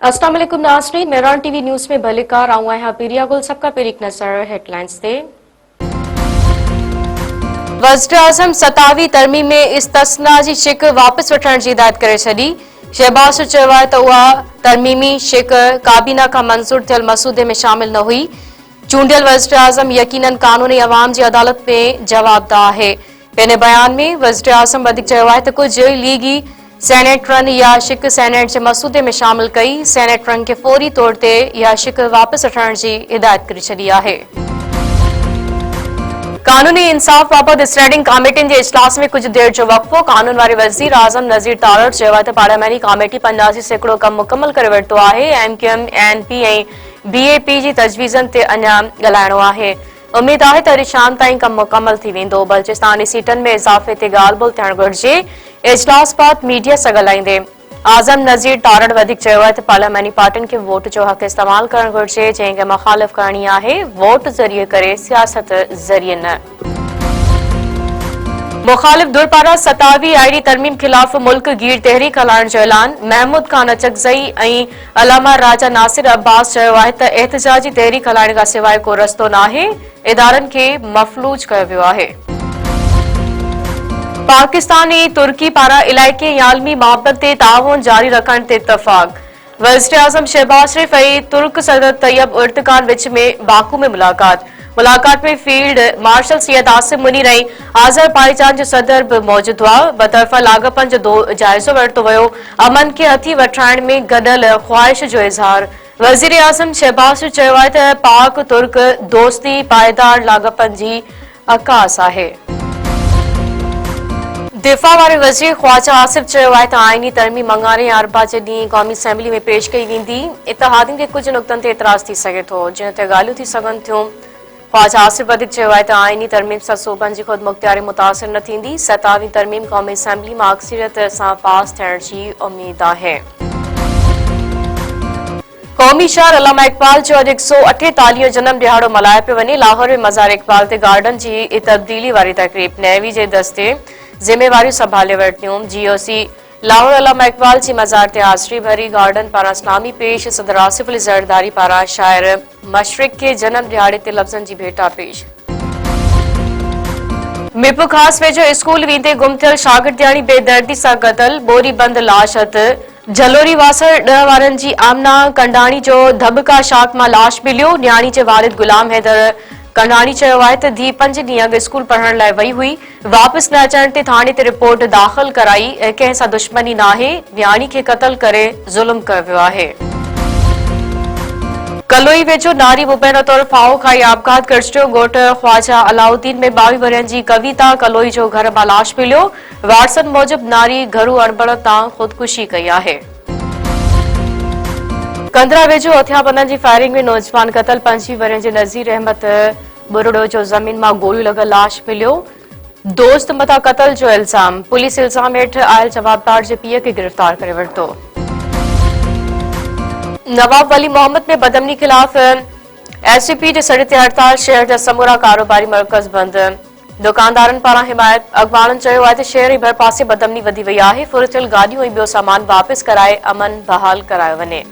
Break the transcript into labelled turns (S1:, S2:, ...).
S1: अस्सलाम वालेकुम नाज़रीन, मेरान टीवी न्यूज़ में भलेकार आऊं आहियां पीरिया गुल। सबका पहिरीं नज़र हेडलाइंस ते। वज़ीर आज़म 27वीं तरमीम में इस्तस्ना जी शिक वापस वठण जी हिदायत करे छॾी। शहबाज़ चयो आहे त उहा तरमीमी शिक काबीना खां मंज़ूर थियल मसूदे में शामिल न हुई। चूंडियल वज़ीर आज़म यकीनन कानूनी अवाम जी अदालत में जवाबदा आहे। पंहिंजे बयान में वज़ीर आज़म वधीक चयो आहे त कुझु लीगी सेनेटरनि या शिक सेनेट जे मसूदे में शामिल कई। सेनेटरनि खे फौरी तौर ते इहा शिक वापस वठण जी हिदायत करे छॾी आहे। कानूनी इंसाफ़ बाबति स्टैंडिंग कमेटियुनि जे इजलास में कुछ देर जो वक़फ़ो। कानून वारे वज़ीर आज़म नज़ीर तारड़ चयो आहे त पार्लियामेंटी कमेटी 85% कम मुकमल करे वरितो आहे। एमक्यूएम एनपी ऐं बीएपी जी तजवीज़नि ते अञा ॻाल्हाइणो आहे। उम्मीद आहे त अॼु शाम ताईं कम मुकमल थी वेंदो। बलूचिस्तानी सीटनि में इज़ाफ़े ते ॻाल्हि ॿोल्हि थियण घुरिजे। इजलास बाद मीडिया सां ॻाल्हाईंदे आज़म नज़ीर तारड़ वधीक चयो आहे त पार्लियामेंटी पार्टियुनि खे वोट जो हक़ इस्तेमाल करणु घुरिजे, जंहिंखे मुखालिफ़ करणी आहे, वोट ज़रिए करे, सियासत ज़रिए न। मुखालिफ़ धुर पारां 27वीं आईनी तरमीम ख़िलाफ़ मुल्क गीर तहरीक हलाइण जो ऐलान। महमूद खान अचकज़ई ऐं अलामा राजा नासिर अब्बास चयो आहे त एहतिजाजी तहरीक हलाइण खां सवाइ को रस्तो नाहे। इदारनि खे मफ़लूज कयो वियो आहे। पाकिस्तान ऐं तुर्की पारां इलाइक़ी ऐं आलमी मुआबत ते ताउन जारी रखण ते इत्तफ़ाक़। वज़ीर आज़म शहबाज शरीफ ऐं तुर्क सदर तैयब एर्दोगान विच में बाकू में मुलाक़ात में फील्ड मार्शल सैयद आसिम मुनीर ऐं आज़रबाईजान जो सदर बि मौजूद हुआ। बतरफ़ा लाॻापनि जो जाइज़ो वरितो वियो। अमन खे हथी वठाइण में गॾियल ख़्वाहिश जो इज़हार। वज़ीर आज़म शहबाज चयो आहे त पाक तुर्क दोस्ती पायदार लाॻापनि जी अकास आहे। दिफ़ा वारे वज़ीर ख़्वाजा आसिफ चयो आहे त आईनी तरमीम मंगारे या अरबा जे ॾींहुं क़ौमी असेंबली में पेश कई वेंदी। इत्तेहादियुनि खे कुझु नुक़्तनि ते एतिराज़ थी सघे थो, जिन ते ॻाल्हियूं थी सघनि थियूं। ख़्वाजा आसिफ वधीक चयो आहे त आईनी तरमीम सां सूबनि जी ख़ुदमुख्तियारी मुतासिर न थींदी। 27वीं तरमीम क़ौमी असेंबली मां अक्सरियत सां पास थियण जी उमेद आहे। क़ौमी शहर अल्लामा इक़बाल जो अॼु 148 जनम ॾिहाड़ो मल्हायो पियो वञे। लाहौर में मज़ार इक़बाल ते गार्डन जी तब्दीली वारी तक़रीब नेवी जे दस्ते ज़िम्मेवारियूं संभाले वरितियूं। जीओसी लाहौर अल्लामा इक़बाल जी मज़ार ते हाज़िरी भरी। गार्डन पारां इस्लामी पेश सदर आसिफ अली ज़रदारी पारां शाइर मशरिक़ के जन्म दिहाड़े ते लफ़्ज़नि जी भेटा पेश। मिप ख़ास वेझो स्कूल वेंदे गुम थियल शागिर्दियाणी बेदर्दी सां क़तल। बोरी बंद लाश हथ। जलोरी वासर 10 वारनि जी आमना कंडाणी जो धबका शाख मां लाश मिलियो। न्याणी जे वालिद गुलाम हैदर कंडाणी चयो आहे त धीउ 5 ॾींहं अॻु स्कूल पढ़ण लाइ वई हुई। वापसि न अचण ते थाणे ते रिपोर्ट दाख़िल कराई। कंहिं सां दुश्मनी नाहे। न्याणी खे क़तल करे ज़ुल्म कयो वियो आहे। कलोई वेझो नारी मुबैना तौर फाहो खाई आपघात गॾिजियो। ॻोठ ख़्वाजा अलाउद्दीन में 22 वरनि जी कविता कलोई जो घर मां लाश मिलियो। वारसन मूजिब नारी घरू अणबड़ तां ख़ुदकुशी कई आहे। कंदरा वेझो हथियारबंदनि जी फायरिंग में नौजवान क़तल। 25 वरनि जे नज़ीर अहमद बुरड़ो जो ज़मीन मां गोलियूं लॻल लाश मिलियो। दोस्त मथां क़तल जो इल्ज़ाम। पुलिस इल्ज़ाम हेठि आयल जवाबदार जे पीउ खे गिरफ़्तार करे वरितो। नवाब वली मोहम्मद में बदमनी ख़िलाफ़ एसपी जे सॾ ते हड़ताल। शहर जा समूरा कारोबारी मर्कज़ बंद। दुकानदारनि पारां हिमायत। अॻवाननि चयो आहे त शहर जे भरपासे बदमनी वधी वई आहे। फुर थियल गाॾियूं ऐं ॿियो सामान वापसि कराए अमन बहाल करायो वञे।